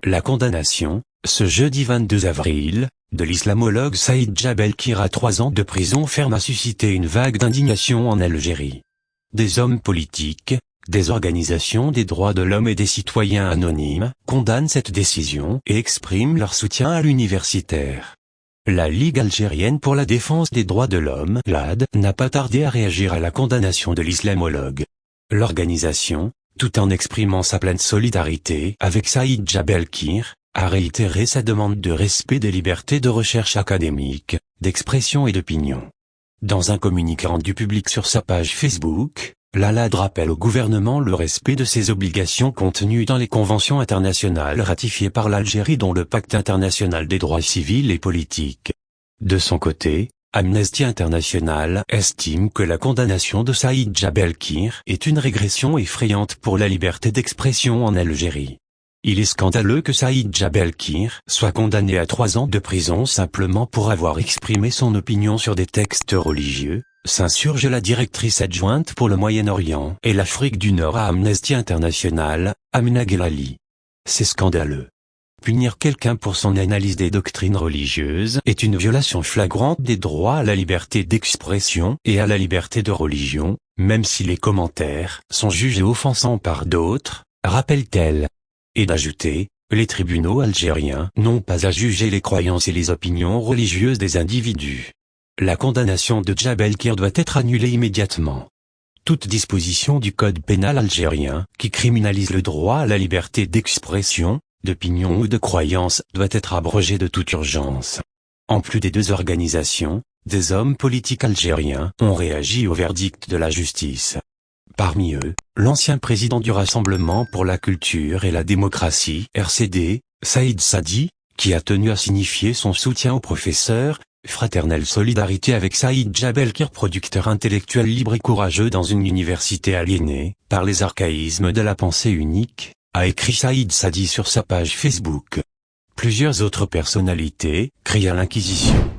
La condamnation, ce jeudi 22 avril, de l'islamologue Saïd Jabelkir à 3 ans de prison ferme a suscité une vague d'indignation en Algérie. Des hommes politiques, des organisations des droits de l'homme et des citoyens anonymes condamnent cette décision et expriment leur soutien à l'universitaire. La Ligue algérienne pour la défense des droits de l'homme (LAD) n'a pas tardé à réagir à la condamnation de l'islamologue. L'organisation, tout en exprimant sa pleine solidarité avec Saïd Jabelkir, a réitéré sa demande de respect des libertés de recherche académique, d'expression et d'opinion. Dans un communiqué rendu public sur sa page Facebook, la LAD rappelle au gouvernement le respect de ses obligations contenues dans les conventions internationales ratifiées par l'Algérie dont le Pacte international des droits civils et politiques. De son côté, Amnesty International estime que la condamnation de Saïd Jabelkir est une régression effrayante pour la liberté d'expression en Algérie. Il est scandaleux que Saïd Jabelkir soit condamné à 3 ans de prison simplement pour avoir exprimé son opinion sur des textes religieux, s'insurge la directrice adjointe pour le Moyen-Orient et l'Afrique du Nord à Amnesty International, Amina Ghelali. C'est scandaleux. Punir quelqu'un pour son analyse des doctrines religieuses est une violation flagrante des droits à la liberté d'expression et à la liberté de religion, même si les commentaires sont jugés offensants par d'autres, rappelle-t-elle. Et d'ajouter, les tribunaux algériens n'ont pas à juger les croyances et les opinions religieuses des individus. La condamnation de Jabelkir doit être annulée immédiatement. Toute disposition du code pénal algérien qui criminalise le droit à la liberté d'expression, d'opinion ou de croyance doit être abrogée de toute urgence. En plus des deux organisations, des hommes politiques algériens ont réagi au verdict de la justice. Parmi eux, l'ancien président du Rassemblement pour la culture et la démocratie, RCD, Saïd Sadi, qui a tenu à signifier son soutien au professeur, fraternelle solidarité avec Saïd Jabelkir, producteur intellectuel libre et courageux dans une université aliénée par les archaïsmes de la pensée unique, a écrit Saïd Sadi sur sa page Facebook. Plusieurs autres personnalités crient à l'inquisition.